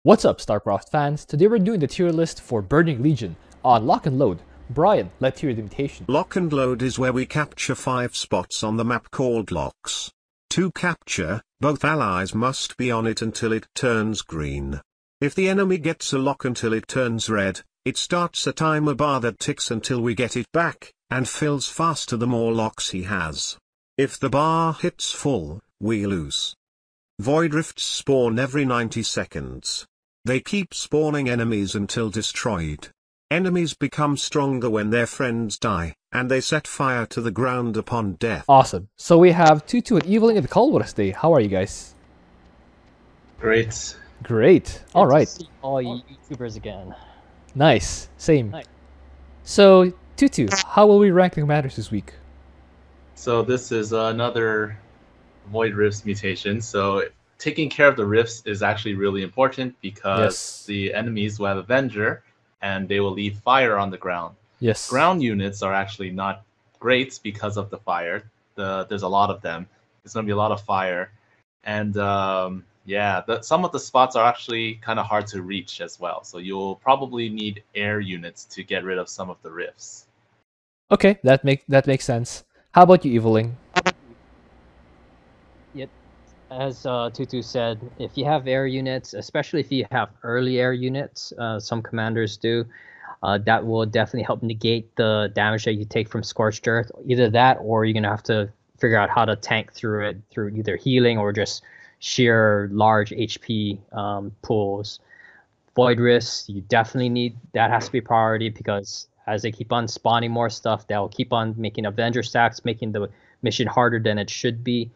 What's up, Starcraft fans? Today we're doing the tier list for Burning Legion on Lock and Load. Brian, let's hear the mutation. Lock and Load is where we capture 5 spots on the map called locks. To capture, both allies must be on it until it turns green. If the enemy gets a lock until it turns red, it starts a timer bar that ticks until we get it back, and fills faster the more locks he has. If the bar hits full, we lose. Void rifts spawn every 90 seconds. They keep spawning enemies until destroyed. Enemies become stronger when their friends die, and they set fire to the ground upon death. Awesome. So we have Twotuuu and Evilling in the call with us today. How are you guys? Great. Great. All right. To see all you YouTubers again. Nice. Same. Nice. So, Twotuuu, how will we rank the commanders this week? So this is another Void Rifts mutation. So taking care of the rifts is actually really important because the enemies will have Avenger and they will leave fire on the ground. Yes. Ground units are actually not great because of the fire. There's a lot of them. There's going to be a lot of fire. And some of the spots are actually kind of hard to reach as well. So you'll probably need air units to get rid of some of the rifts. Okay, that makes sense. How about you, Evilling? Yep. As Twotuuu said, if you have air units, especially if you have early air units, some commanders do, that will definitely help negate the damage that you take from Scorched Earth. Either that, or you're going to have to figure out how to tank through it through either healing or just sheer large HP pools. Void Rifts, you definitely need, that has to be priority because as they keep on spawning more stuff, they'll keep on making Avenger stacks, making the mission harder than it should be.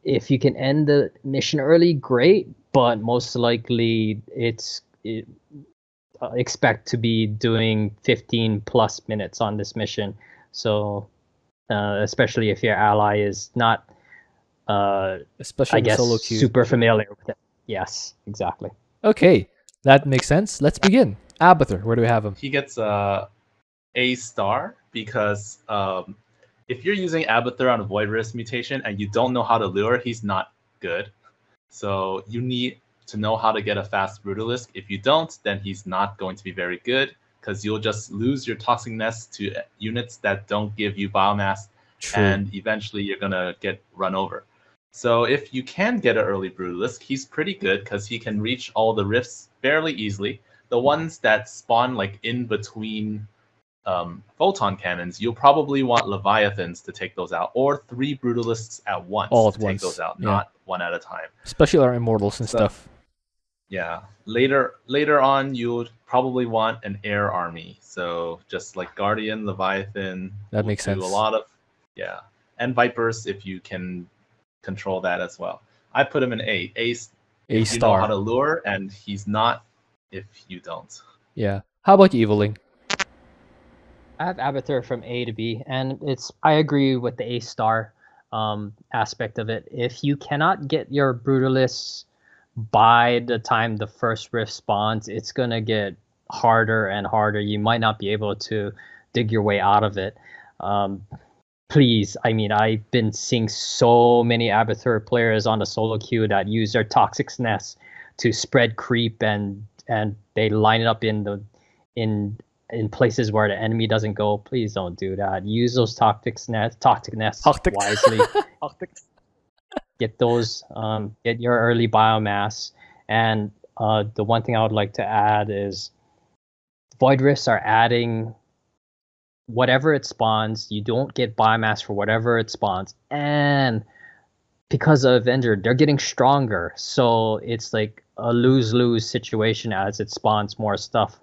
If you can end the mission early, great, but most likely expect to be doing 15 plus minutes on this mission. So especially if your ally is not, especially I guess, solo queue, super familiar with it. Yes, exactly. Okay, that makes sense. Let's begin. Abathur, where do we have him? He gets A star because if you're using Abathur on a Void Rift mutation and you don't know how to lure, he's not good. So you need to know how to get a fast Brutalisk. If you don't, then he's not going to be very good because you'll just lose your Toxic Nest to units that don't give you biomass. True. And eventually you're going to get run over. So if you can get an early Brutalisk, he's pretty good because he can reach all the rifts fairly easily. The ones that spawn like in between photon cannons, you'll probably want Leviathans to take those out, or 3 Brutalisks at once to take those out, not one at a time. Especially our Immortals and stuff. Yeah. Later on, you'll probably want an air army. So just like Guardian, Leviathan. That makes sense. A lot of, and Vipers if you can control that as well. I put him in A. A star. You know how to lure, and he's not if you don't. Yeah. How about you, Evilling? I have Abathur from A to B, and I agree with the A star aspect of it. If you cannot get your Brutalists by the time the first rift spawns, it's gonna get harder and harder. You might not be able to dig your way out of it. Please, I mean, I've been seeing so many Abathur players on the solo queue that use their Toxic Nest to spread creep, and they line it up in places where the enemy doesn't go. Please don't do that. Use those toxic nests wisely. Get those. Get your early biomass. And the one thing I would like to add is Void Rifts are adding whatever it spawns. You don't get biomass for whatever it spawns, and because of Avenger, they're getting stronger. So it's like a lose-lose situation as it spawns more stuff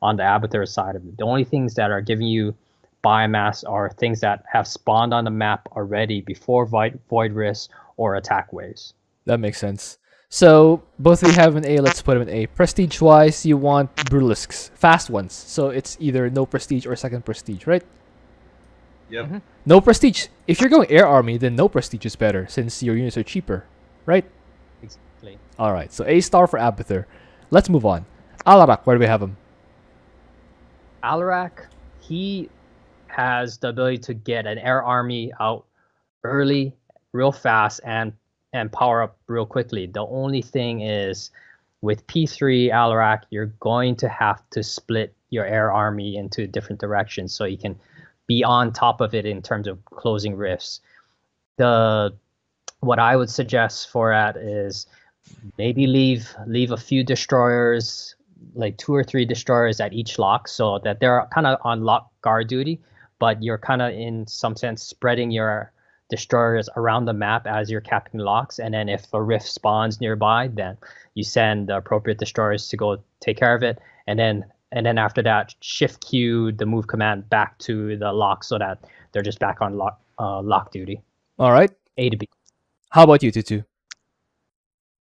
on the Abathur side of it. The only things that are giving you biomass are things that have spawned on the map already before Void Rifts or attack waves. That makes sense. So both of you have an A. Let's put them in A. Prestige-wise, you want Brutalisks, fast ones. So it's either no prestige or second prestige, right? Yep. Mm-hmm. No prestige. If you're going air army, then no prestige is better since your units are cheaper, right? Exactly. All right. So A star for Abathur. Let's move on. Alarak, where do we have him? Alarak, he has the ability to get an air army out early, real fast, and power up real quickly. The only thing is With P3 Alarak, you're going to have to split your air army into different directions so you can be on top of it in terms of closing rifts. What I would suggest for that is maybe leave a few destroyers, like 2 or 3 destroyers at each lock, so that they're kind of on lock guard duty, but you're kind of in some sense spreading your destroyers around the map as you're capping locks. And then if a rift spawns nearby, then you send the appropriate destroyers to go take care of it, and then after that, shift Q the move command back to the lock so that they're just back on lock duty. All right. A to B. How about you, Twotuuu?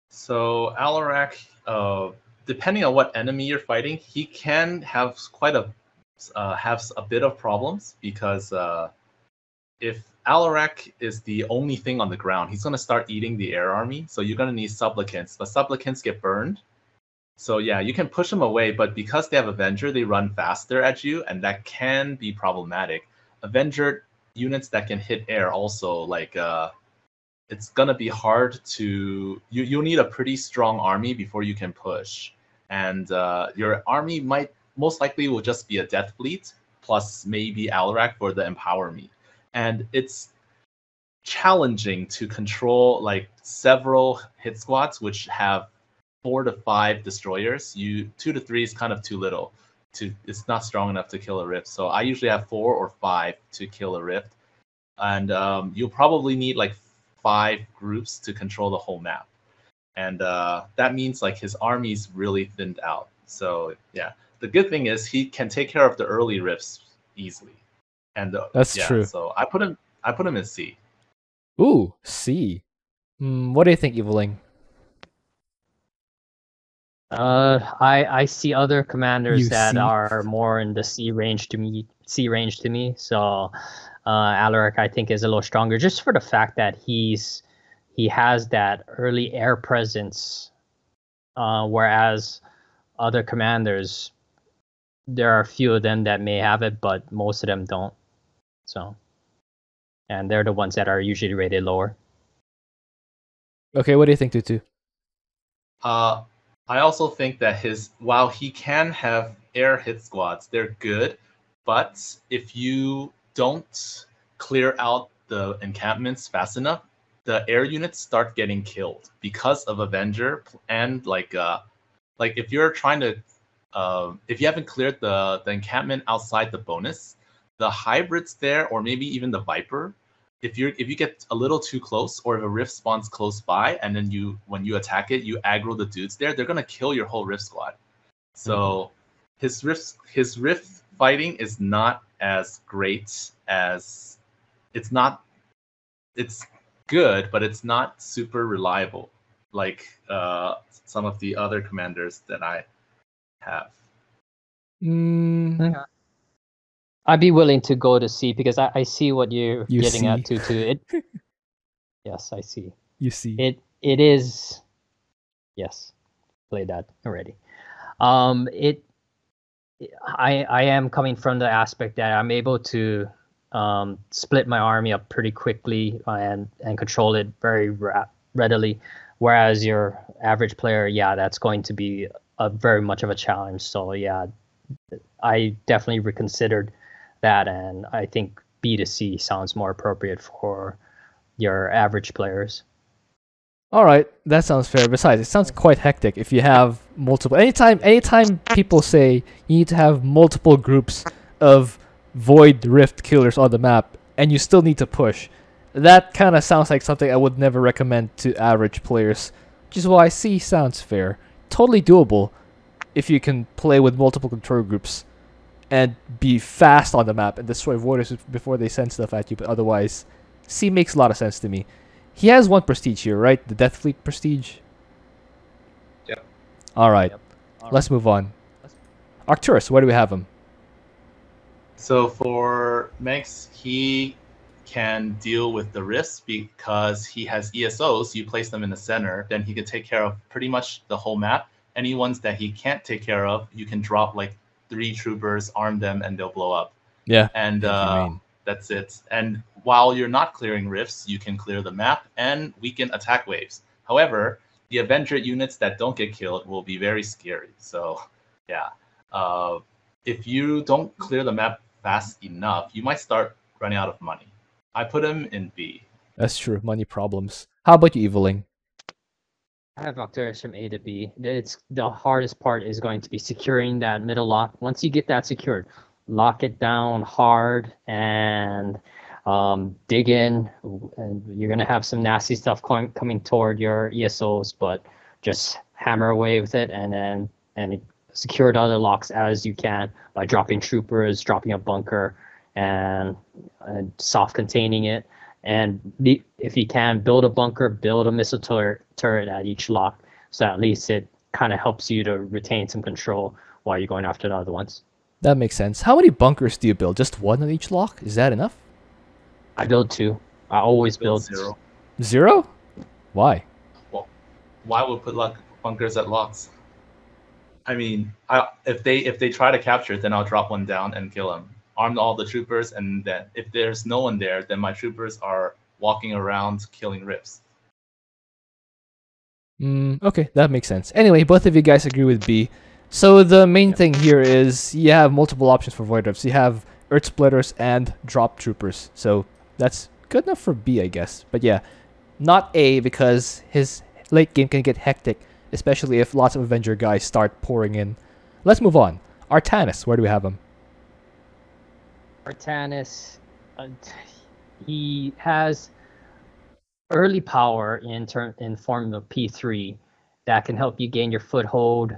So Alarak, depending on what enemy you're fighting, he can have have a bit of problems because if Alarak is the only thing on the ground, he's going to start eating the air army. So you're going to need supplicants, but supplicants get burned. So yeah, you can push them away, but because they have Avenger, they run faster at you, and that can be problematic. Avenger units that can hit air also, like it's gonna be hard to you'll need a pretty strong army before you can push, and your army most likely will just be a death fleet plus maybe Alarak for the empower me, and it's challenging to control like several hit squads which have 4 to 5 destroyers. 2 to 3 is kind of too little. It's not strong enough to kill a rift. So I usually have 4 or 5 to kill a rift, and you'll probably need like 5 groups to control the whole map, and that means like his army's really thinned out. So yeah, the good thing is he can take care of the early rifts easily, and That's true. So I put him in C. Ooh, C. What do you think, Eviling? I see other commanders You that see? are more in the C range to me. So Alarak, I think, is a little stronger just for the fact that he has that early air presence, whereas other commanders, there are a few of them that may have it, but most of them don't. So, and they're the ones that are usually rated lower. Okay, what do you think, Twotuuu? I also think that while he can have air hit squads, they're good, but if you don't clear out the encampments fast enough, the air units start getting killed because of Avenger, and like if you're trying to if you haven't cleared the encampment outside the bonus, the hybrids there, or maybe even the Viper, if you get a little too close, or if a rift spawns close by, and then when you attack it, you aggro the dudes there, they're gonna kill your whole rift squad. So his rift fighting is not as great as it's good, but it's not super reliable like some of the other commanders that I have. I'd be willing to go to C because I see what you're You getting see. at too. Yes, I see. You see. It is. Yes, played that already. I am coming from the aspect that I'm able to split my army up pretty quickly and control it very readily, whereas your average player, yeah, that's going to be very much of a challenge. So yeah, I definitely reconsidered that, and I think B to C sounds more appropriate for your average players. All right, that sounds fair. Besides, it sounds quite hectic if you have multiple. Anytime people say you need to have multiple groups of void rift killers on the map, and you still need to push, that kind of sounds like something I would never recommend to average players. Which is why C sounds fair, totally doable, if you can play with multiple control groups and be fast on the map and destroy voiders before they send stuff at you. But otherwise, C makes a lot of sense to me. He has 1 prestige here, right? The Death Fleet prestige? Yep. Alright, let's move on. Arcturus, where do we have him? So for Mex, he can deal with the rifts because he has ESOs. You place them in the center, then he can take care of pretty much the whole map. Any ones that he can't take care of, you can drop like 3 troopers, arm them, and they'll blow up. Yeah. And that's it. And while you're not clearing rifts, you can clear the map and weaken attack waves. However, the Avenger units that don't get killed will be very scary. So, yeah. If you don't clear the map fast enough, you might start running out of money. I put him in B. That's true. Money problems. How about you, Eviling? I have Arcturus from A to B. It's the hardest part is going to be securing that middle lock. Once you get that secured, lock it down hard and dig in. And you're gonna have some nasty stuff coming toward your ESOs, but just hammer away with it and secure the other locks as you can by dropping troopers, dropping a bunker, and soft containing it. And if you can, build a bunker, build a missile turret at each lock, so at least it kind of helps you to retain some control while you're going after the other ones. That makes sense. How many bunkers do you build? Just one on each lock? Is that enough? I build 2. I always build 0. 0? Why? Well, why would put bunkers at locks? I mean, if they try to capture it, then I'll drop one down and kill them. Arm all the troopers, and then if there's no one there, then my troopers are walking around killing rifts. Okay, that makes sense. Anyway, both of you guys agree with B. So the main thing here is you have multiple options for Void Rifts. You have Earth Splitters and Drop Troopers. So that's good enough for B, I guess. But yeah, not A, because his late game can get hectic, especially if lots of Avenger guys start pouring in. Let's move on. Artanis, where do we have him? Artanis, he has early power in form of P3 that can help you gain your foothold,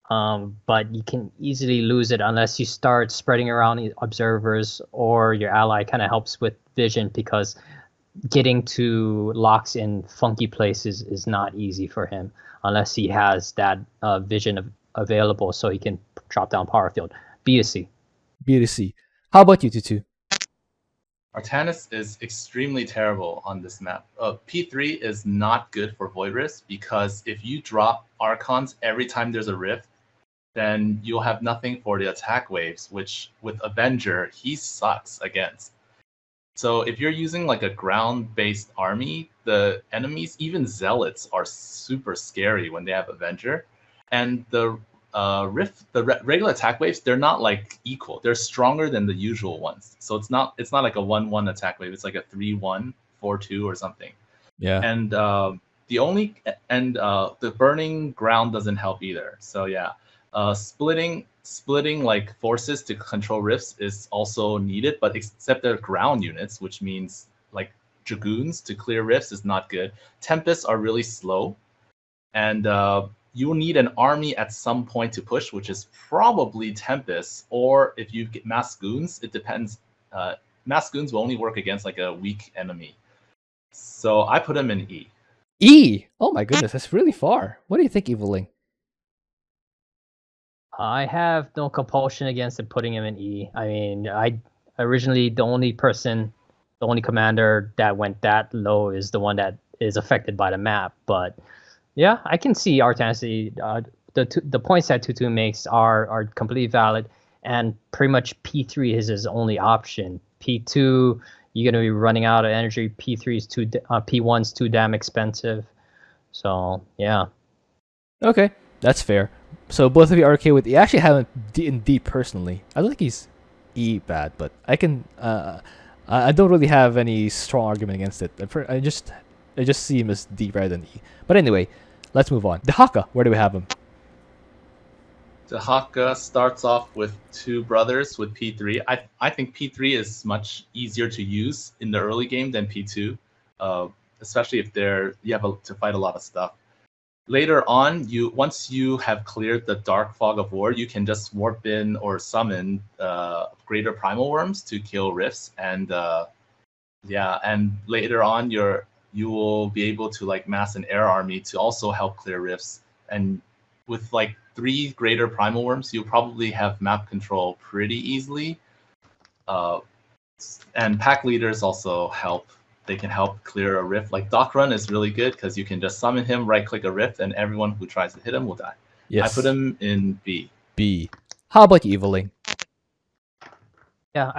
but you can easily lose it unless you start spreading around observers or your ally kind of helps with vision, because getting to locks in funky places is not easy for him unless he has that vision available so he can drop down power field. B to C. B to C. How about you, Twotuuu? Artanis is extremely terrible on this map. P3 is not good for Void Rifts, because if you drop Archons every time there's a rift, then you'll have nothing for the attack waves, which with Avenger, he sucks against. So if you're using like a ground-based army, the enemies, even Zealots, are super scary when they have Avenger. And the regular attack waves, they're not like equal. They're stronger than the usual ones. So it's not like a 1-1 attack wave. It's like a 3-1, 4-2 or something. Yeah. And the burning ground doesn't help either. So yeah, splitting like forces to control rifts is also needed, but except they're ground units, which means like dragoons to clear rifts is not good. Tempests are really slow, and you will need an army at some point to push, which is probably Tempest, or if you get mass goons, it depends. Mass goons will only work against like a weak enemy. So I put him in E. E! Oh my goodness, that's really far. What do you think, Eviling? I have no compulsion against putting him in E. I mean, I originally the only commander that went that low is the one that is affected by the map, but yeah, I can see Artanis. The points that Twotuuu makes are completely valid, and pretty much P3 is his only option. P2, you're gonna be running out of energy. P3 is P1's too damn expensive. So yeah. Okay, that's fair. So both of you are okay with E. I actually have him in D personally. I don't think he's E bad, but I can. I don't really have any strong argument against it. I just see him as D rather than E. But anyway, let's move on. Dehaka, where do we have him? Dehaka starts off with 2 brothers with P3. I think P3 is much easier to use in the early game than P2, especially if you have to fight a lot of stuff. Later on, once you have cleared the Dark Fog of War, you can just warp in or summon greater primal worms to kill rifts, and and later on you will be able to like mass an air army to also help clear rifts. And with like 3 greater primal worms, you'll probably have map control pretty easily. And pack leaders also help. They can help clear a rift. Like Doc Run is really good because you can just summon him, right-click a rift, and everyone who tries to hit him will die. Yes. I put him in B. B. How about you, Eviling? Yeah,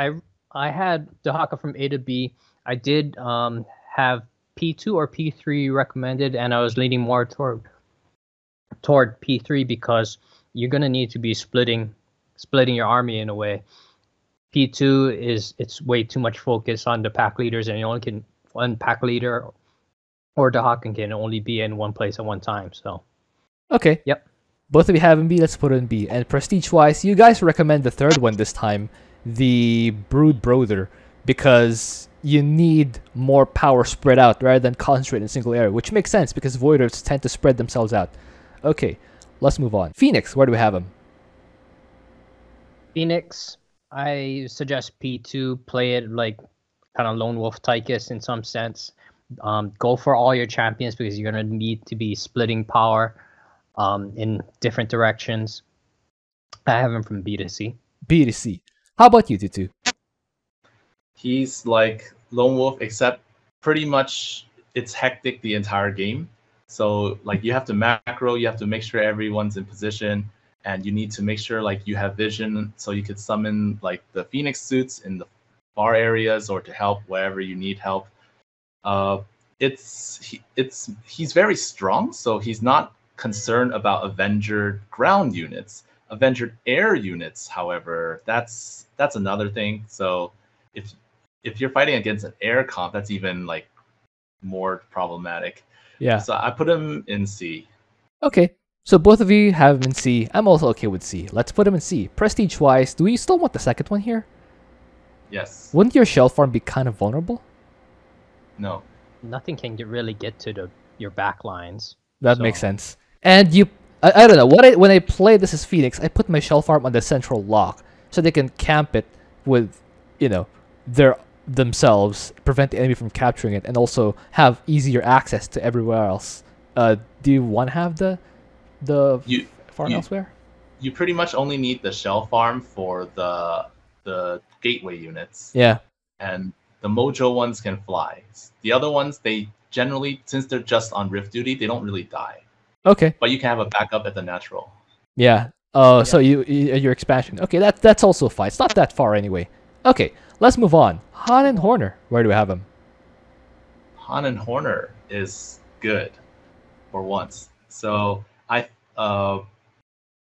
I had Dehaka from A to B. I did have P2 or P3 recommended, and I was leaning more toward P3 because you're gonna need to be splitting your army in a way. P2 it's way too much focus on the pack leaders, and you only can one pack leader or Dehaka can only be in one place at one time. So Okay. Yep. Both of you have in B, let's put it in B. And prestige-wise, you guys recommend the third one this time, the Brood Brother, because you need more power spread out rather than concentrate in a single area, which makes sense because Voiders tend to spread themselves out. Okay, let's move on. Fenix, where do we have him? Fenix, I suggest P2. Play it like kind of Lone Wolf Tychus in some sense. Go for all your champions because you're going to need to be splitting power in different directions. I have him from B to C. B to C. How about you, Twotuuu? He's like Lone Wolf, except pretty much it's hectic the entire game. So like you have to macro, you have to make sure everyone's in position, and you need to make sure like you have vision so you could summon like the Phoenix suits in the far areas or to help wherever you need help. He's very strong, so he's not concerned about Avenger ground units. Avenger air units, however, that's another thing. So if you're fighting against an air comp, that's even like more problematic. Yeah. So I put him in C. Okay, so both of you have him in C. I'm also okay with C. Let's put him in C. Prestige-wise, do we still want the second one here? Yes. Wouldn't your shell farm be kind of vulnerable? No. Nothing can really get to your back lines. That makes sense. And I don't know, when I play this as Phoenix, I put my shell farm on the central lock so they can camp it with, themselves, prevent the enemy from capturing it, and also have easier access to everywhere else. Do you want to have the farm elsewhere? You pretty much only need the shell farm for the gateway units. Yeah. And the Mojo ones can fly. The other ones, they generally, since they're just on Rift duty, they don't really die. Okay. But you can have a backup at the natural. Yeah. So your expansion. Okay, that's also fine. It's not that far anyway. Okay, let's move on. Han and Horner. Where do we have him? Han and Horner is good for once. So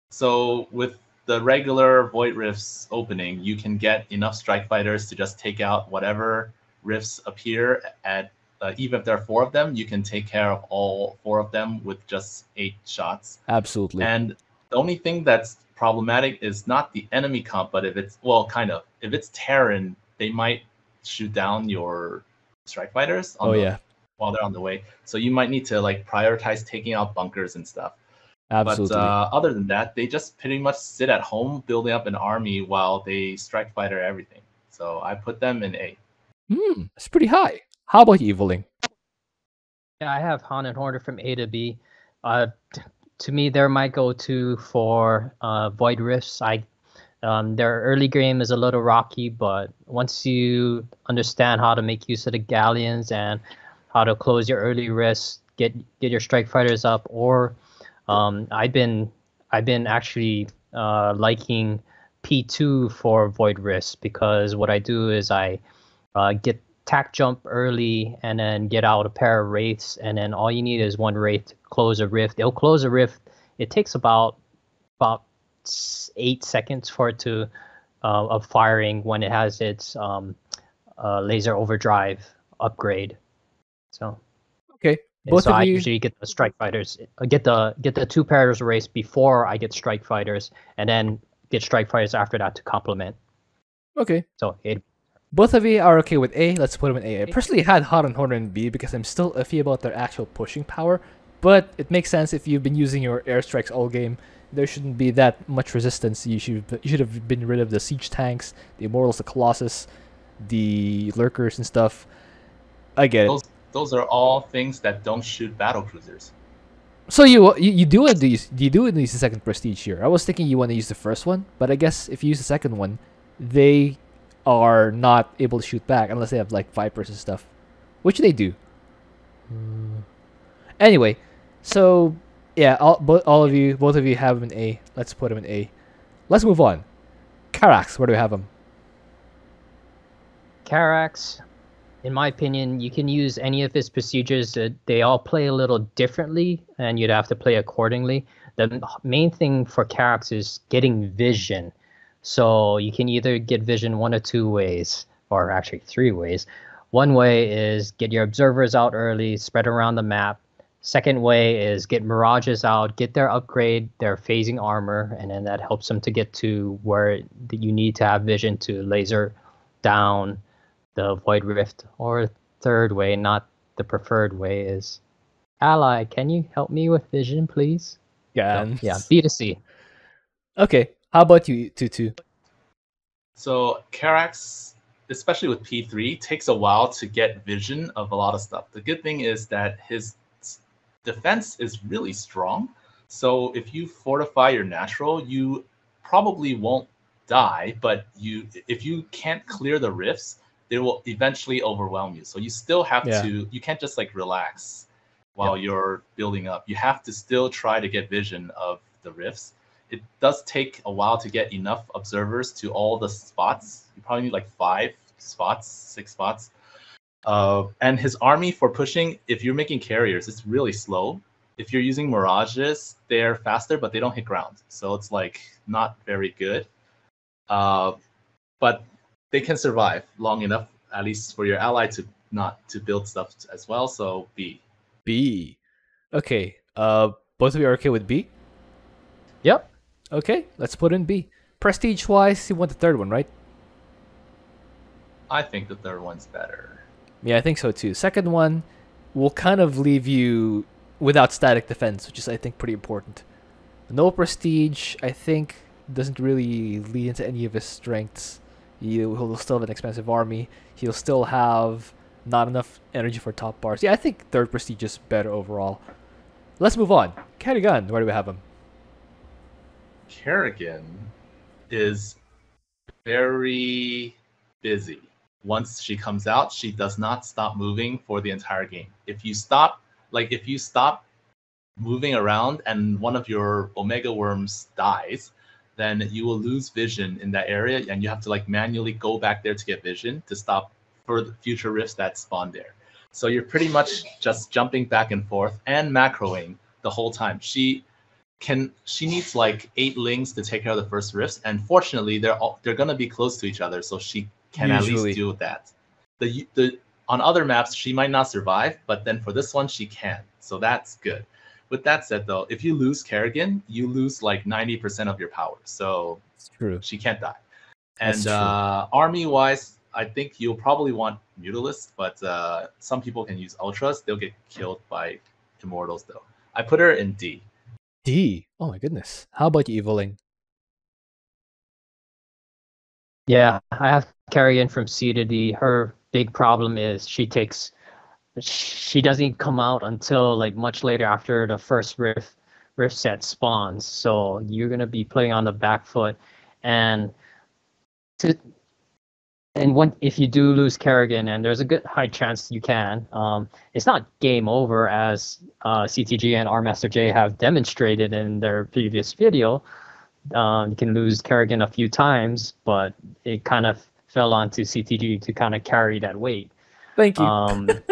so with the regular Void Rifts opening, you can get enough Strike Fighters to just take out whatever rifts appear at. Even if there are 4 of them, you can take care of all 4 of them with just 8 shots. Absolutely. And the only thing that's problematic is not the enemy comp, but if it's if it's Terran, they might shoot down your Strike Fighters while they're on the way. So you might need to like prioritize taking out bunkers and stuff. Absolutely. But other than that, they just pretty much sit at home building up an army while they Strike Fighter everything. So I put them in A. That's pretty high. How about you, Eviling? Yeah, I have Han and Horner from A to B. To me, they're my go-to for Void Rifts. Their early game is a little rocky, but once you understand how to make use of the galleons and how to close your early rifts, get your strike fighters up, or I've been actually liking P2 for Void Rifts because what I do is I get tack jump early and then get out a pair of wraiths, and then all you need is one wraith to close a rift. It'll close a rift. It takes about 8 seconds for it to of firing when it has its laser overdrive upgrade. So okay, I usually get the strike fighters, get the 2 pairs race before I get strike fighters, and then get strike fighters after that to complement. Okay. So both of you are okay with A. Let's put them in A. I personally had Han and Horner in B because I'm still iffy about their actual pushing power, but it makes sense if you've been using your airstrikes all game. There shouldn't be that much resistance. You should have been rid of the siege tanks, the Immortals, the Colossus, the Lurkers and stuff. I get it. Those are all things that don't shoot battle cruisers. So you do it use the second prestige here. I was thinking you want to use the first one, but I guess if you use the second one, they are not able to shoot back unless they have like Vipers and stuff, which they do. Anyway, so yeah, both of you have him in A. Let's put him in A. Let's move on. Karax, where do we have him? Karax, in my opinion, you can use any of his procedures. They all play a little differently, and you'd have to play accordingly. The main thing for Karax is getting vision. So you can either get vision one of two ways, or actually three ways. One way is get your observers out early, spread around the map. Second way is get mirages out, get their upgrade, their phasing armor, and then that helps them to get to where you need to have vision to laser down the Void Rift. Or third way, not the preferred way, is Ally, can you help me with vision, please? Yeah. So, yeah, B to C. Okay. How about you, Twotuuu? So Karax, especially with P3, takes a while to get vision of a lot of stuff. The good thing is that his defense is really strong. So if you fortify your natural, you probably won't die, but if you can't clear the rifts, they will eventually overwhelm you. So you still have to, you can't just like relax while you're building up. You have to still try to get vision of the rifts. It does take a while to get enough observers to all the spots. You probably need like 5 spots, 6 spots. And his army for pushing, if you're making carriers, it's really slow. If you're using mirages, they're faster, but they don't hit ground. So it's like not very good. But they can survive long enough, at least for your ally to build stuff as well. So B. B. Okay. Both of you are okay with B? Yep. Okay, let's put in B. Prestige-wise, you want the third one, right? I think the third one's better. Yeah, I think so too. Second one will kind of leave you without static defense, which is, I think, pretty important. No prestige, I think, doesn't really lead into any of his strengths. He'll still have an expensive army. He'll still have not enough energy for top bars. Yeah, I think third prestige is better overall. Let's move on. Kerrigan, where do we have him? Kerrigan is very busy. Once she comes out, she does not stop moving for the entire game. If you stop moving around and one of your Omega Worms dies, then you will lose vision in that area, and you have to like manually go back there to get vision to stop for the future rifts that spawn there. So you're pretty much just jumping back and forth and macroing the whole time. She needs like 8 lings to take care of the first rifts, and fortunately they're gonna be close to each other, so she can Usually. at least deal with that. The on other maps she might not survive, but then for this one she can, so that's good. With that said, though, if you lose Kerrigan, you lose like 90% of your power, so It's true. she can't die. That's And true. army-wise, I think you'll probably want Mutalisks, but some people can use Ultras. They'll get killed by Immortals, though. I put her in D. D. Oh my goodness. How about you, Eveling? Yeah, I have Kerrigan from C to D. Her big problem is she doesn't come out until like much later after the first rift set spawns. So you're gonna be playing on the back foot, and if you do lose Kerrigan, and there's a good high chance you can, it's not game over, as CTG and Master J have demonstrated in their previous video. You can lose Kerrigan a few times, but it kind of fell onto CTG to kind of carry that weight. Thank you.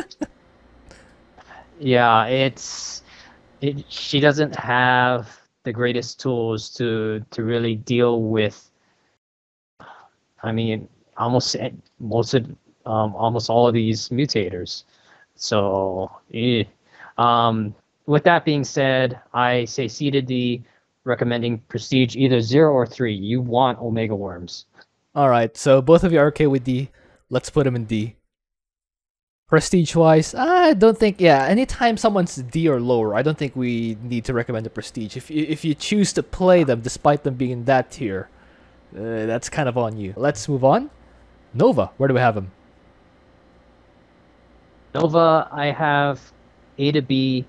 Yeah, she doesn't have the greatest tools to really deal with. I mean, almost all of these mutators. So, with that being said, I say C to D, recommending Prestige either 0 or 3. You want Omega Worms. All right, so both of you are okay with D. Let's put them in D. Prestige-wise, I don't think, yeah, anytime someone's D or lower, I don't think we need to recommend a Prestige. If you choose to play them despite them being in that tier, that's kind of on you. Let's move on. Nova, where do we have him? Nova, I have A to B.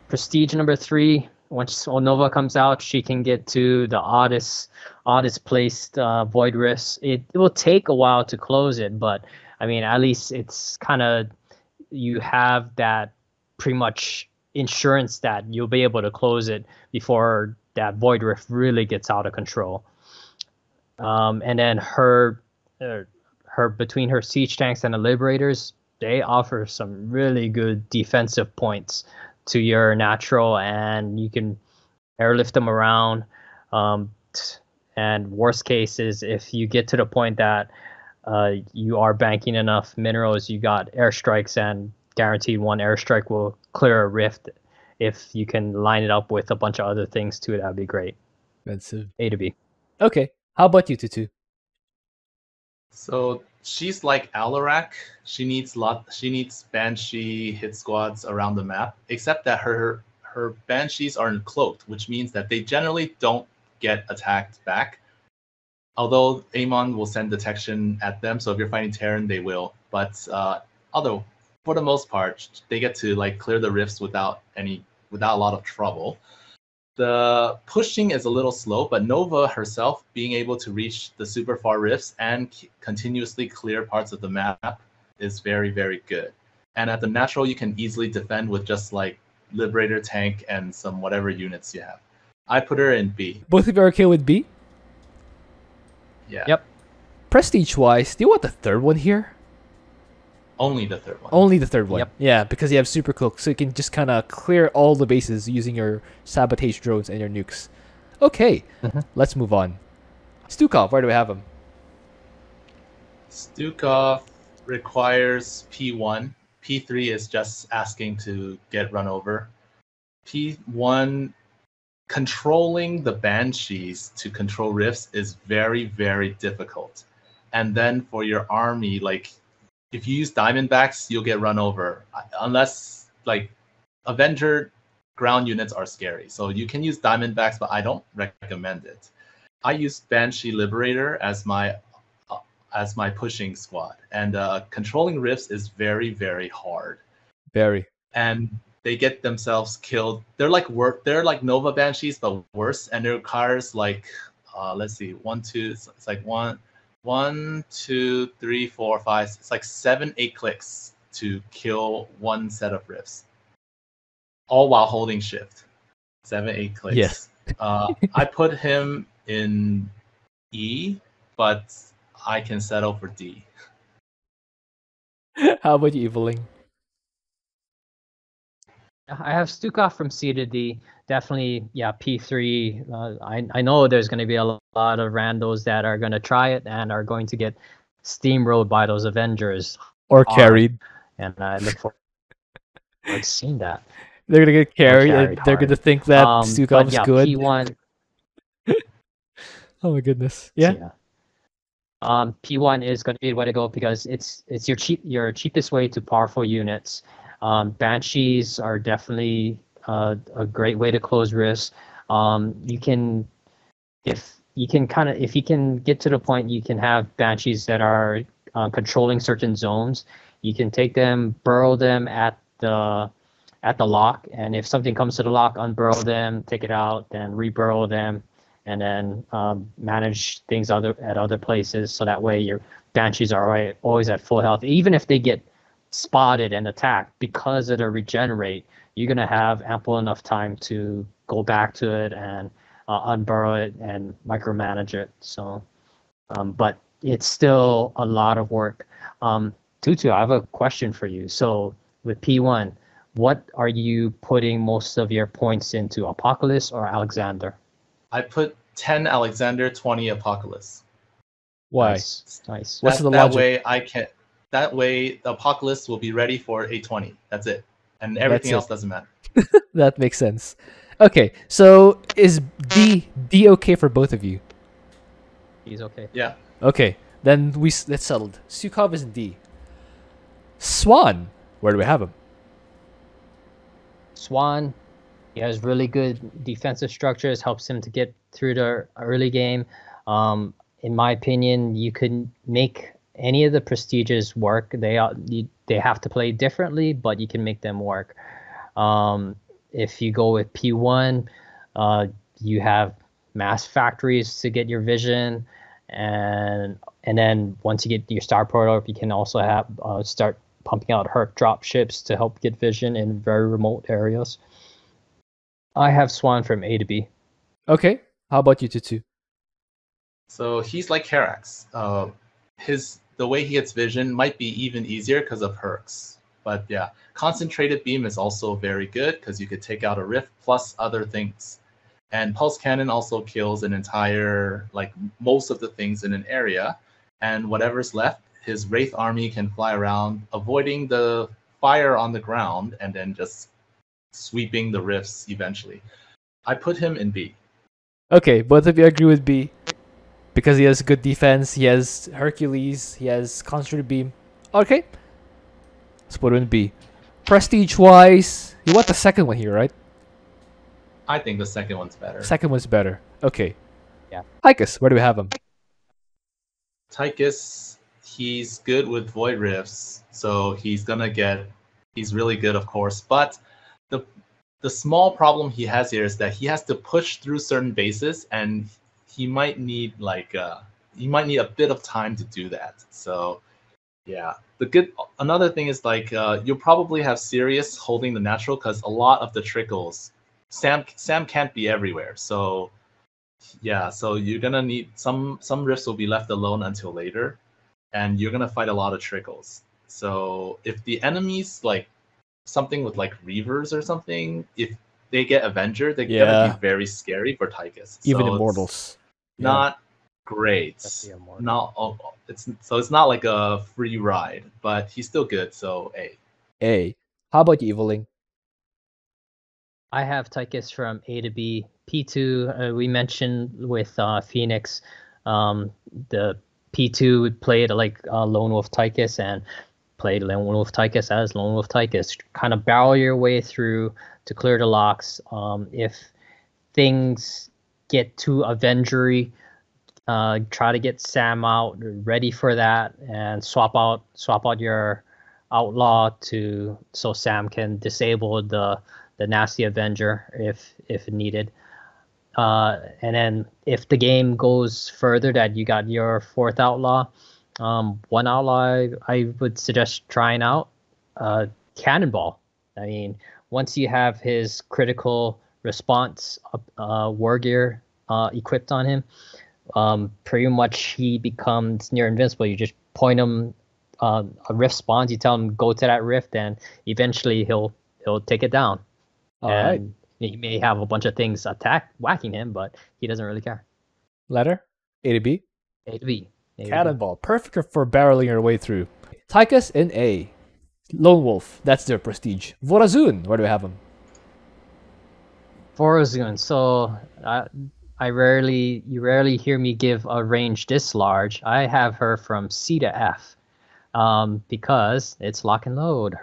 Prestige number 3. Once Nova comes out, she can get to the oddest placed Void Rifts. It will take a while to close it, but I mean, at least it's kind of, you have that pretty much insurance that you'll be able to close it before that Void Rift really gets out of control. And then her between her siege tanks and the liberators, they offer some really good defensive points to your natural, and you can airlift them around. And worst case is if you get to the point that you are banking enough minerals, you got airstrikes, and guaranteed one airstrike will clear a rift. If you can line it up with a bunch of other things too, that'd be great. Expensive. A to B. Okay. How about you, Twotuuu? So she's like Alarak. She needs Banshee hit squads around the map, except that her Banshees are cloaked, which means that they generally don't get attacked back. Although Amon will send detection at them, so if you're fighting Terran, they will. But although for the most part, they get to like clear the rifts without a lot of trouble. The pushing is a little slow, but Nova herself being able to reach the super far rifts and continuously clear parts of the map is very, very good. And at the natural, you can easily defend with just like Liberator tank and some whatever units you have. I put her in B. Both of you are okay with B? Yeah. Yep. Prestige-wise, do you want the third one here? Only the third one. Only the third one. Yep. Yeah, because you have Super Cloak, so you can just kind of clear all the bases using your sabotage drones and your nukes. Okay, let's move on. Stukov, where do we have him? Stukov requires P1. P3 is just asking to get run over. P1, controlling the Banshees to control rifts is very, very difficult. And then for your army, like, if you use Diamondbacks, you'll get run over. Unless, like, Avenger ground units are scary. So you can use Diamondbacks, but I don't recommend it. I use Banshee Liberator as my pushing squad. And controlling rifts is very, very hard. Very. And they get themselves killed. They're like Nova Banshees, but worse. And it requires like, let's see, 1, 2, it's like 1, 2, 3, 4, 5. It's like 7, 8 clicks to kill one set of rifts, all while holding shift. 7, 8 clicks. Yes. I put him in E, but I can settle for D. How about you, Eveling? I have Stukov from C to D. Definitely, yeah, P3. I know there's going to be a lot of randos that are going to try it and are going to get steamrolled by those Avengers. Or carried. And I look forward to seeing that. They're going to get carried, and they're hard. going to think that Stukov is good. P1. Oh my goodness. Yeah. P1 is going to be the way to go because it's your cheapest way to powerful units. Banshees are definitely a great way to close rifts. If you can get to the point you can have Banshees that are controlling certain zones, you can take them, burrow them at the lock, and if something comes to the lock, unburrow them, take it out, then reburrow them, and then manage things at other places. So that way your Banshees are always at full health, even if they get spotted and attacked. Because of the regenerate, you're going to have ample enough time to go back to it and unburrow it and micromanage it. So but it's still a lot of work. Twotuuu, I have a question for you. So with P1, what are you putting most of your points into, Apocalypse or Alexander? I put 10 Alexander, 20 Apocalypse. Why? Nice. What's the logic? That way the Apocalypse will be ready for a 20. That's it. And everything else doesn't matter. That makes sense. Okay, so is D okay for both of you? He's okay. Yeah. Okay, then that's settled. Stukov is D. Swann, where do we have him? Swann, he has really good defensive structures, helps him to get through the early game. In my opinion, you could make any of the prestiges work. They have to play differently, but you can make them work. If you go with P1, you have mass factories to get your vision, and then once you get your star portal, you can also have start pumping out Herc drop ships to help get vision in very remote areas. I have Swann from A to B. Okay, how about you, Twotuuu? So he's like Karax. His the way he gets vision might be even easier because of perks. But yeah, concentrated beam is also very good because you could take out a rift plus other things. And pulse cannon also kills an entire, like most of the things in an area, and whatever's left, his wraith army can fly around, avoiding the fire on the ground, and then just sweeping the rifts eventually. I put him in B. Okay, both of you agree with B. Because he has good defense, he has Hercules, he has concentrated beam. Okay. Let's put him in B. Prestige-wise, you want the second one here, right? I think the second one's better. Second one's better. Okay. Yeah. Tychus, where do we have him? Tychus, he's good with Void Rifts, so he's really good, of course. But the small problem he has here is that he has to push through certain bases, and he might need a bit of time to do that. So yeah, another thing is you'll probably have Sirius holding the natural because a lot of the trickles, Sam can't be everywhere. So yeah, so you're gonna need some rifts will be left alone until later, and you're gonna fight a lot of trickles. So if the enemies like something with like Reavers or something, if they get Avenger, they're gonna be very scary for Tychus. Even so Immortals. Not great. It's not like a free ride, but he's still good, so A. A. How about you, Eviling? I have Tychus from A to B. P2, we mentioned with Phoenix, the P2 played like Lone Wolf Tychus and played Lone Wolf Tychus as Lone Wolf Tychus. Kind of barrel your way through to clear the locks. If things get too Avengery, try to get Sam out, ready for that, and swap out your Outlaw so Sam can disable the nasty Avenger if needed. And then if the game goes further that you got your fourth Outlaw, one Outlaw I would suggest trying out Cannonball. I mean, once you have his critical response war gear equipped on him, pretty much he becomes near invincible. You just point him a rift spawns, you tell him go to that rift, and eventually he'll take it down. All right. He may have a bunch of things whacking him, but he doesn't really care. Letter? A to B? A to B. Cannonball. Perfect for barreling your way through. Tychus in A. Lone Wolf. That's their prestige. Vorazun. Where do we have him? Vorazun. So you rarely hear me give a range this large. I have her from C to F because it's lock and load.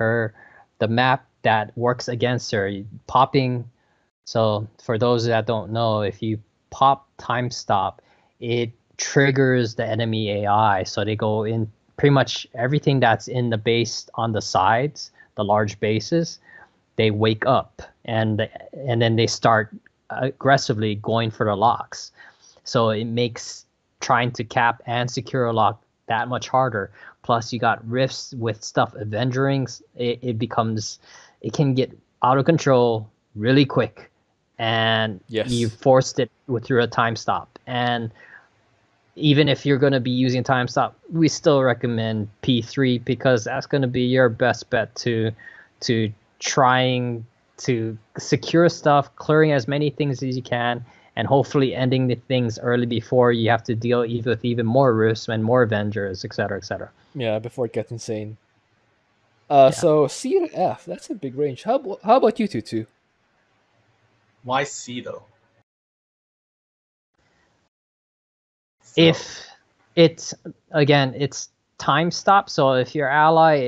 The map that works against her, popping. So for those that don't know, if you pop time stop, it triggers the enemy AI. So they go in pretty much everything that's in the base on the sides, the large bases, they wake up and then they start aggressively going for the locks. So it makes trying to cap and secure a lock that much harder. Plus you got rifts with stuff Avengering. It can get out of control really quick. And you forced it through a time stop. And even if you're going to be using time stop, we still recommend P3 because that's going to be your best bet to trying to secure stuff, clearing as many things as you can, and hopefully ending the things early before you have to deal with even more risks and more Avengers, etc., etc. Yeah, before it gets insane. So C to F, that's a big range. How about you, Twotuuu? Why C though? If it's time stop, so if your ally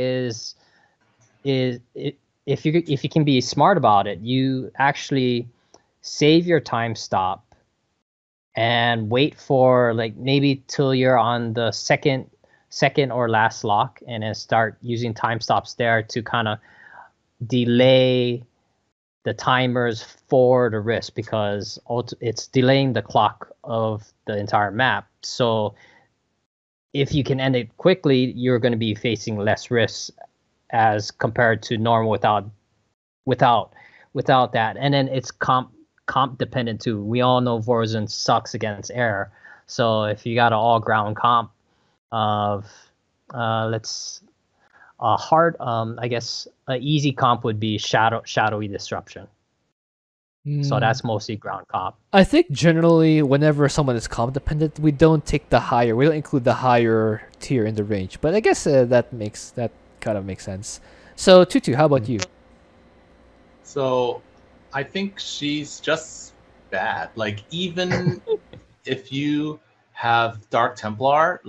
if you can be smart about it, you actually save your time stop and wait for like maybe till you're on the second or last lock, and then start using time stops there to kind of delay the timers for the risk, because it's delaying the clock of the entire map. So if you can end it quickly, you're going to be facing less risks as compared to normal without that. And then it's comp dependent too. We all know Vorazun sucks against air. So if you got an all ground comp of let's hard. I guess an easy comp would be shadowy disruption. So that's mostly ground comp. I think generally, whenever someone is comp dependent, we don't include the higher tier in the range. But I guess that kind of makes sense. So Twotuuu, how about you? So, I think she's just bad. Like even if you have Dark Templar,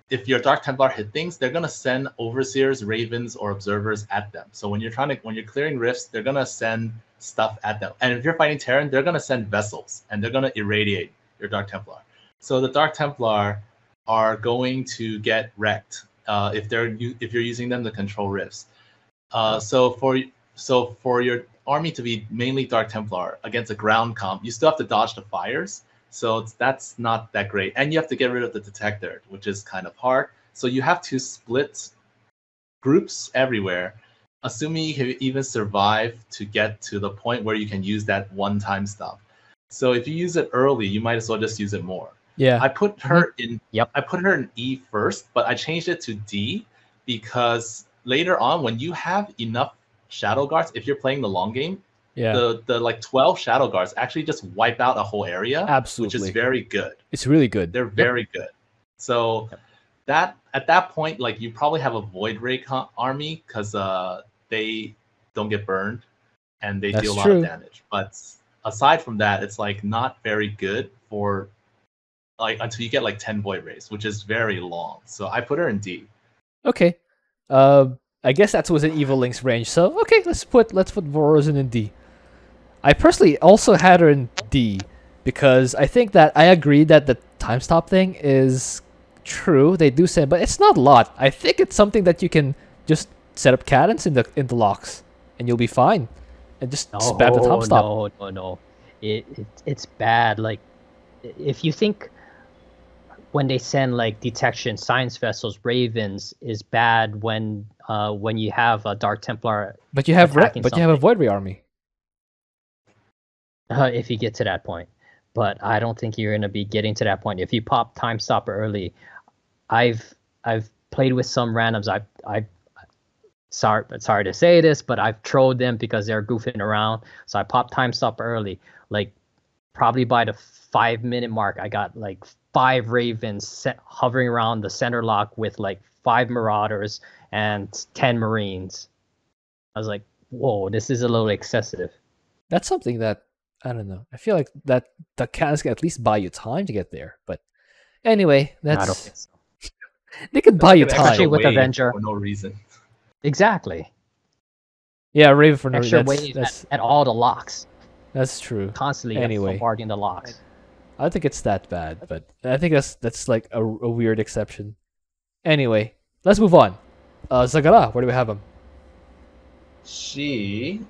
if your Dark Templar hit things, they're gonna send overseers, ravens, or observers at them. So when you're clearing rifts, they're gonna send stuff at them. And if you're fighting Terran, they're gonna send vessels and they're gonna irradiate your Dark Templar. So the Dark Templar are going to get wrecked if you're using them to control rifts. So for your army to be mainly Dark Templar against a ground comp, you still have to dodge the fires. So that's not that great. And you have to get rid of the detector, which is kind of hard. So you have to split groups everywhere, assuming you can even survive to get to the point where you can use that one-time stuff. So if you use it early, you might as well just use it more. Yeah. I put her in E first, but I changed it to D because later on, when you have enough Shadow Guards, if you're playing the long game, the like 12 Shadow Guards actually just wipe out a whole area. Absolutely. Which is very good. It's really good. They're very good. So that at that point, like you probably have a Void Ray army because they don't get burned and they deal a lot of damage. But aside from that, it's like not very good for like until you get like 10 Void Rays, which is very long. So I put her in D. Okay. I guess that was an Evil Link's range. So okay, let's put Vorazun in D. I personally also had her in D because I think that I agree that the time stop thing is true. They do say, but it's not a lot. I think it's something that you can just set up cadence in the locks, and you'll be fine, and just spam the time stop. No. It's bad. Like if you think when they send like detection, science vessels, ravens is bad when you have a Dark Templar. But you have a Void Ray army. If you get to that point, but I don't think you're gonna be getting to that point if you pop time stopper early. I've played with some randoms. I sorry to say this, but I've trolled them because they're goofing around. So I popped time stopper early. Like probably by the 5-minute mark, I got like 5 ravens hovering around the center lock with like 5 marauders and 10 marines. I was like, whoa, this is a little excessive. That's something that I don't know. I feel like that the cannons can at least buy you time to get there. But anyway, that's I don't think so. They can buy you time. Especially with Avenger. For no reason. Exactly. Yeah, Raven for no extra reason. wave at all the locks. That's true. Constantly bombarding the locks. I don't think it's that bad, but I think that's like a weird exception. Anyway, let's move on. Zagara, where do we have him? She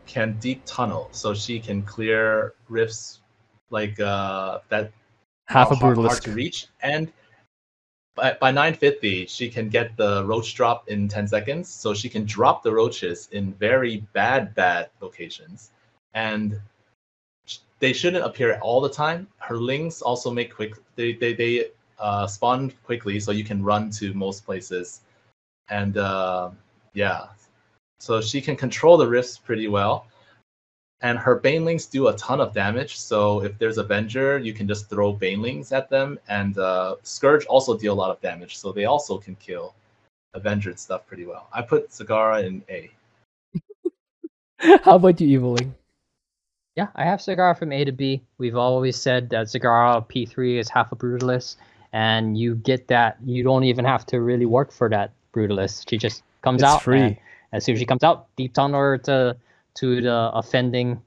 can deep tunnel, so she can clear rifts like that half a brutalist hard to reach, and by 950 she can get the roach drop in 10 seconds, so she can drop the roaches in very bad locations, and they shouldn't appear all the time. Her lings also make they spawn quickly, so you can run to most places, and yeah. So she can control the rifts pretty well. And her banelings do a ton of damage, so if there's Avenger, you can just throw banelings at them. And Scourge also deal a lot of damage, so they also can kill Avenger and stuff pretty well. I put Zagara in A. How about you, Eviling? Yeah, I have Zagara from A to B. We've always said that Zagara P3 is half a Brutalist, and you get that. You don't even have to really work for that Brutalist. She just comes out. Free. As soon as she comes out, deep tunnel her to the offending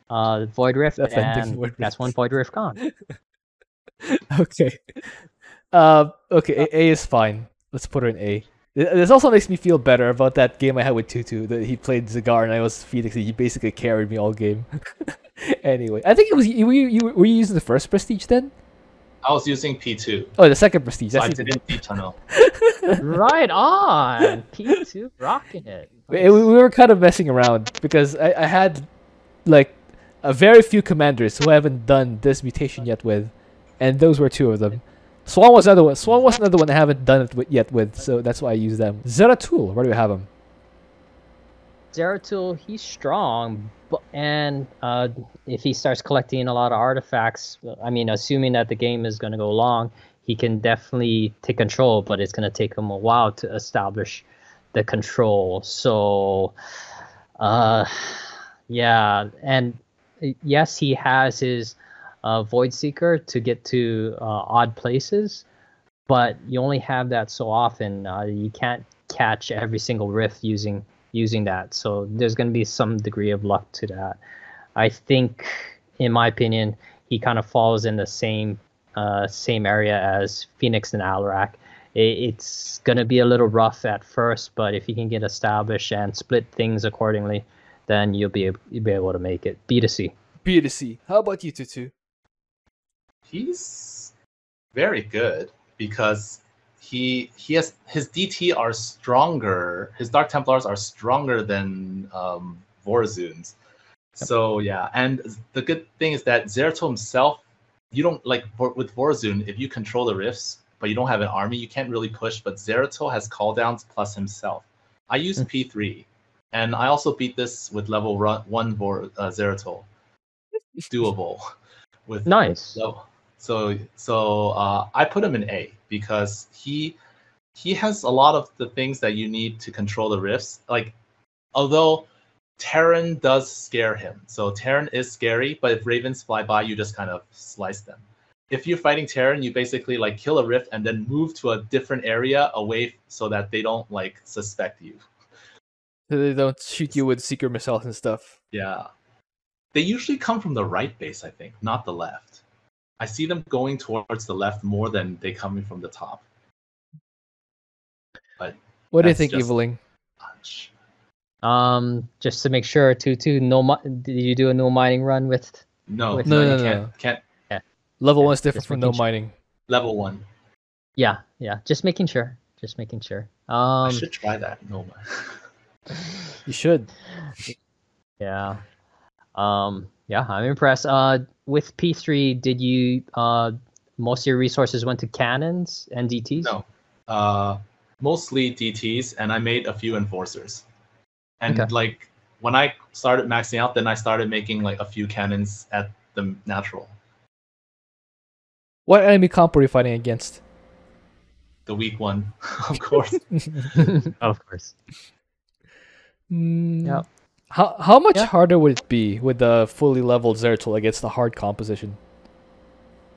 Void Rift, that's one Void Rift gone. Okay. Okay, A is fine. Let's put her in A. This also makes me feel better about that game I had with Twotuuu, that he played Zagara and I was Phoenix, and he basically carried me all game. Anyway, I think it was were you using the first prestige then? I was using P2. Oh, the second prestige. So I didn't deep tunnel. Right on! P2 rocking it. We were kind of messing around because I had like a very few commanders who I haven't done this mutation yet with, and those were 2 of them. Swann was another one. Swann was another one I haven't done it yet with, so that's why I use them. Zeratul, where do we have him? Zeratul, he's strong, and if he starts collecting a lot of artifacts, I mean, assuming that the game is going to go long, he can definitely take control, but it's going to take him a while to establish the control. So, yeah, and yes, he has his Void Seeker to get to odd places, but you only have that so often. You can't catch every single rift using that, so there's going to be some degree of luck to that. I think, in my opinion, he kind of falls in the same area as Fenix and Alarak. It's going to be a little rough at first, but if you can get established and split things accordingly, then you'll be able to make it. B to C. B to C. How about you, Twotuuu? He's very good because he has his DT are stronger. His Dark Templars are stronger than Vorazun's. So yeah, and the good thing is that Zeratul himself, you don't like with Vorazun. If you control the rifts, but you don't have an army, you can't really push. But Zeratul has cooldowns plus himself. I use P3, and I also beat this with level 1 Zeratul. Doable. With nice. So I put him in A because he has a lot of the things that you need to control the rifts. Like, although Terran does scare him, so Terran is scary. But if ravens fly by, you just kind of slice them. If you're fighting Terran, you basically like kill a rift and then move to a different area away so that they don't like suspect you. So they don't shoot you with secret missiles and stuff. Yeah, they usually come from the right base, I think, not the left. I see them going towards the left more than they coming from the top. But what do you think, Eveling? Just to make sure, Twotuuu, did you do a no mining run with? No, can't. Yeah. Level 1 is different from no mining. Level 1. Yeah. Just making sure. I should try that. No mine. You should. Yeah. Yeah, I'm impressed. With P3, did you most of your resources went to cannons and DTs? No, mostly DTs, and I made a few enforcers. And like when I started maxing out, then I started making like a few cannons at the natural. What enemy comp are you fighting against? The weak one, of course. Of course. Yeah. How much harder would it be with the fully leveled Zeratul against the hard composition?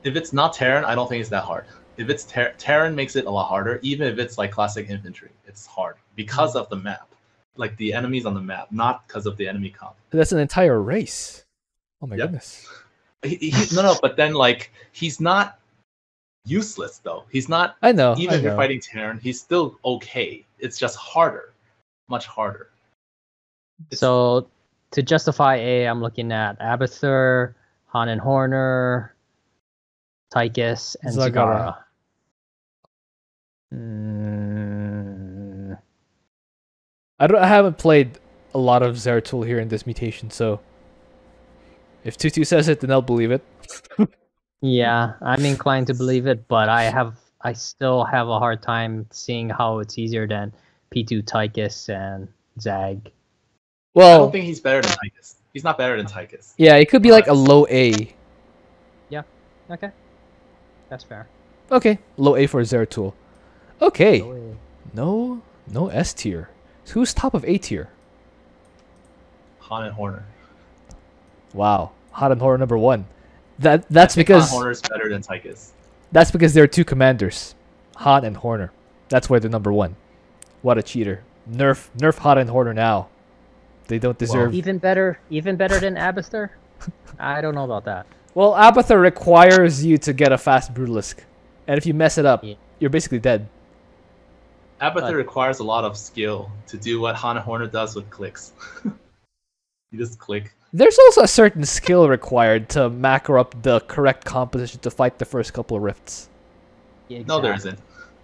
If it's not Terran, I don't think it's that hard. If it's Terran, makes it a lot harder. Even if it's like classic infantry, it's hard because of the map, like the enemies on the map, not because of the enemy comp. That's an entire race. Oh my goodness. No, but then like he's not useless though. He's not. I know. Even if you're fighting Terran, he's still okay. It's just harder, much harder. So, to justify A, I'm looking at Abathur, Han and Horner, Tychus, and Zagara. I haven't played a lot of Zeratul here in this mutation, so if Twotuuu says it, then I'll believe it. Yeah, I'm inclined to believe it, but I still have a hard time seeing how it's easier than P2 Tychus and Zag. Well, I don't think he's better than Tychus. He's not better than Tychus. Yeah, it could be like a low A. Yeah, okay. That's fair. Okay, low A for Zeratul. Okay. No S tier. So who's top of A tier? Han and Horner. Wow. Han and Horner number 1. That's because Han Horner's better than Tychus. That's because there are 2 commanders. Han and Horner. That's why they're number 1. What a cheater. Nerf Han and Horner now. They don't deserve... Well, even better than Abathur? I don't know about that. Well, Abathur requires you to get a fast Brutalisk. And if you mess it up, you're basically dead. Abathur requires a lot of skill to do what Han and Horner does with clicks. You just click. There's also a certain skill required to macro up the correct composition to fight the first couple of rifts. Yeah, exactly. No, there isn't.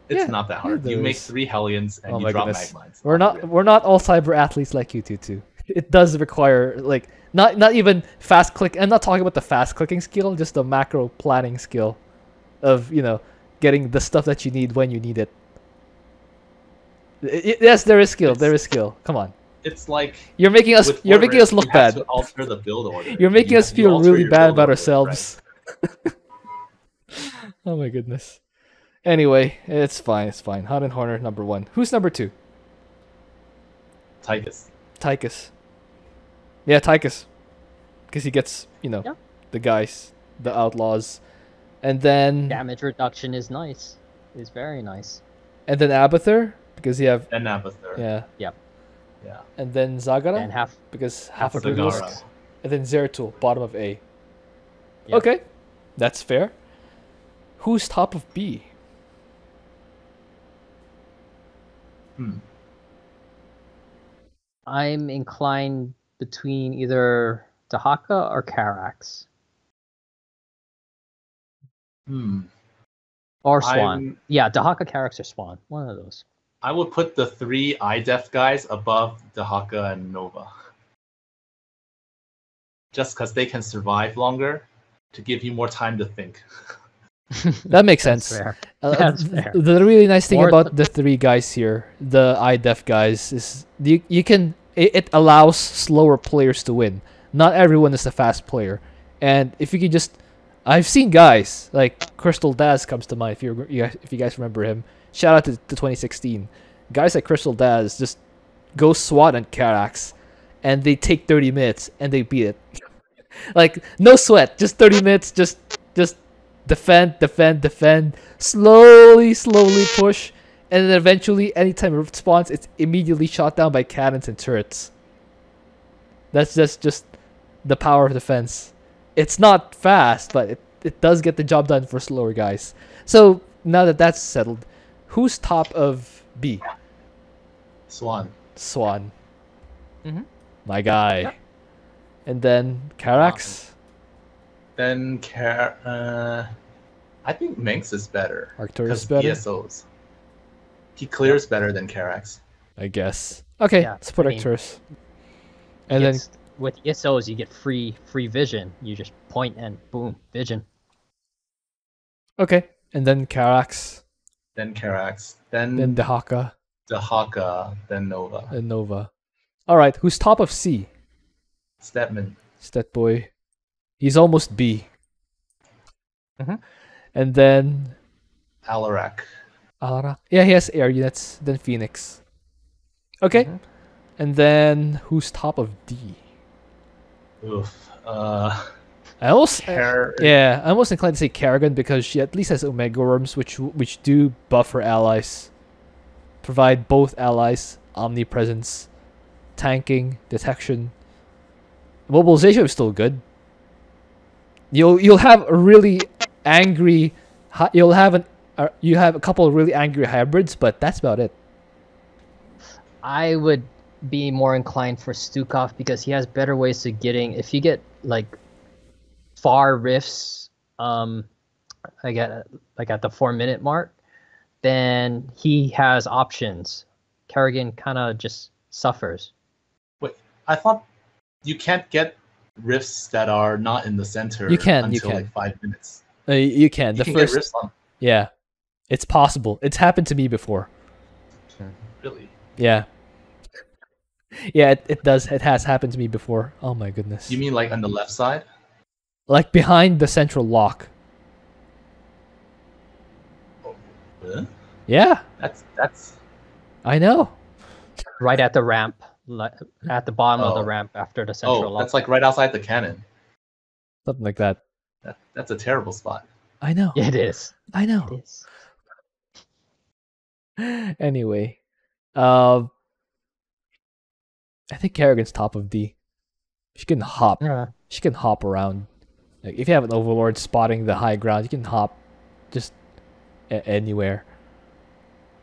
It's not that hard. You make 3 Hellions and you drop Magmines. We're not all cyber athletes like you, Twotuuu. It does require like not even fast click. I'm not talking about the fast clicking skill, just the macro planning skill of getting the stuff that you need when you need it. Yes, there is skill. There is skill. Come on. It's like You're making us. with You're making Void us Rift, look you have bad. to alter the build order. You're making us You feel alter really your bad build about order, ourselves. Oh my goodness. Anyway, it's fine. It's fine. Hot and Horner number 1. Who's number 2? Right? Tychus. Yeah, Tychus. Because he gets, Yeah. the guys, the outlaws, and then Damage reduction is nice. Is very nice. and then Abathur because you have Then Abathur. yeah, Yep. Yeah. and then Zagara And half. because half a Zagara. brutalist, and then Zeratul, bottom of A. Yep. Okay, that's fair. Who's top of B? I'm inclined between either Dehaka or Karax. Or Swann. I'm- Yeah, Dehaka, Karax, or Swann. One of those. I would put the 3 IDEF guys above Dehaka and Nova. Just because they can survive longer to give you more time to think. That makes That's sense. fair. That's fair. The really nice thing More about the 3 guys here, the IDEF guys, is you can it allows slower players to win. Not everyone is a fast player, and if you can just, I've seen guys like Crystal Daz comes to mind. If you guys remember him, shout out to 2016. Guys like Crystal Daz just go SWAT and Karax, and they take 30 minutes and they beat it. Like no sweat, just 30 minutes, just defend, slowly push, and then eventually, anytime it spawns, it's immediately shot down by cannons and turrets. That's just the power of defense. It's not fast, but it does get the job done for slower guys. So now that that's settled, who's top of B? Swann. Swann. Mhm. My guy. Yep. And then Karax. Then I think Minx is better. Arcturus 'cause better? ESOs. He clears better than Karax. I guess. Okay, Yeah, let's put I mean, Arcturus. And then It's- with ESOs, you get free vision. You just point and boom, vision. okay, and then Karax, Then Karax. then Then Dehaka, Dehaka. Then Nova. and Nova. All right, who's top of C? Stepman. Stet boy. He's almost B. Mhm. And then Alarak. Alarak. Yeah, he has air units. Then Fenix. Okay. Mhm. And then who's top of D? Oof. I almost yeah, I'm almost inclined to say Kerrigan because she at least has Omega Worms, which do buff her allies, provide both allies omnipresence, tanking, detection. Mobilization is still good. You'll have a really angry, you have a couple of really angry hybrids, but that's about it. I would be more inclined for Stukov because he has better ways to getting. If you get like far rifts, I get like at the 4-minute mark, then he has options. Kerrigan kind of just suffers. Wait, I thought you can't get rifts that are not in the center You can. until like 5 minutes. You can. You The can first, get rifts on. yeah, it's possible. It's happened to me before. Really? Yeah. Yeah, it does. It has happened to me before. Oh my goodness. You mean like on the left side? Like behind the central lock. Huh? Yeah, That's I know. Right at the ramp, at the bottom of the Oh. ramp after the central lock. that's like right outside the cannon. Something like that. That's a terrible spot. I know. It is. I know. It is. Anyway, I think Kerrigan's top of D. She can hop. Yeah. She can hop around. Like if you have an overlord spotting the high ground, you can hop just anywhere.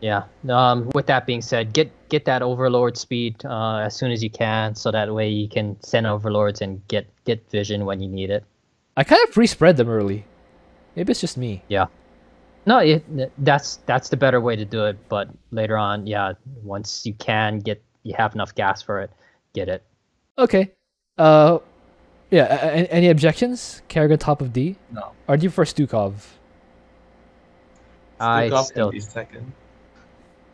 Yeah. With that being said, get that overlord speed as soon as you can, so that way you can send overlords and get vision when you need it. I kind of free spread them early. Maybe it's just me. Yeah. No, that's the better way to do it. But later on, yeah, once you have enough gas for it, get it. Okay. Yeah. Any objections? Kerrigan top of D. No. Or do you prefer Stukov? I Stukov still, can be second.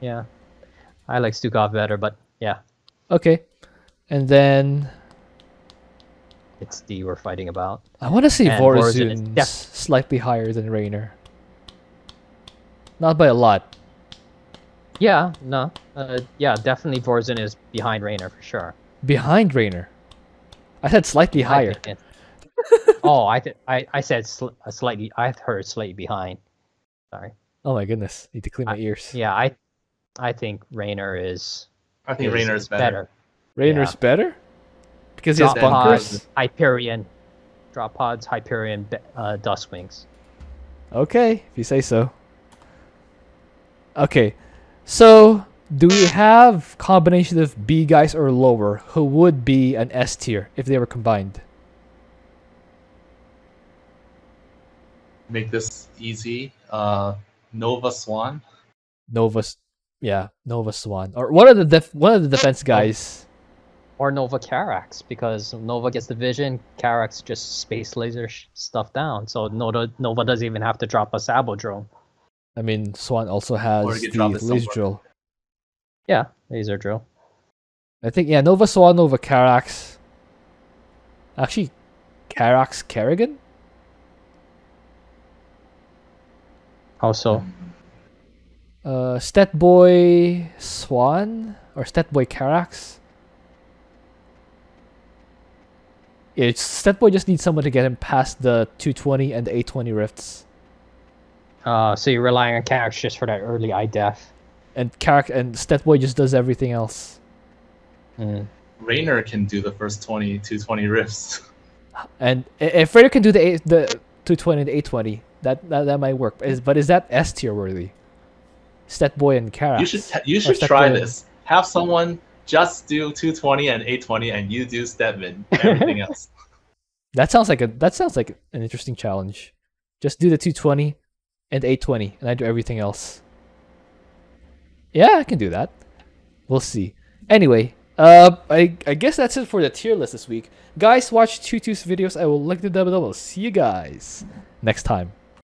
yeah, I like Stukov better, but yeah, Okay. And then it's D we're fighting about. I want to see And Vorazun is Vorazun's slightly higher than Raynor. Not by a lot. Yeah, no, yeah, definitely Vorazun is behind Raynor for sure. Behind Raynor. I said slightly higher. Oh, I said slightly. I heard slightly behind. Sorry. Oh my goodness. Need to clean my ears. Yeah, I think Raynor is. I think Raynor is better. Raynor's Yeah. better? Because he has Drop bunkers? pods, Hyperion, drop pods, Hyperion, Duskwings. Okay, if you say so. Okay, so do we have combination of B guys or lower who would be an S tier if they were combined? Make this easy. Nova Swann. Nova Swann, or one of the defense guys. Or Nova Karax, because Nova gets the vision, Karax just space laser stuff down, so Nova doesn't even have to drop a Sabo drone. I mean, Swann also has Or you could drop the it laser somewhere. drill. Yeah, laser drill. I think Nova Swann, Nova Karax. Actually, Karax Kerrigan. Also, Stetboy Swann or Stetboy Karax. Yeah, Stetboy just needs someone to get him past the 220 and the 820 rifts. so you're relying on Karax just for that early eye def. And Stetboy just does everything else. Raynor can do the first 220 rifts. And if Raider can do the 220 and the 820, that might work. But is that S tier worthy? Stetboy and Karax. You should Stetboy try and- this. Have someone just do 220 and 820, and you do Stetman. Everything else. That sounds like an interesting challenge. Just do the 220 and 820, and I do everything else. Yeah, I can do that. We'll see. Anyway, I guess that's it for the tier list this week. Guys, watch Twotuu's videos. I will link them down below. We'll see you guys next time.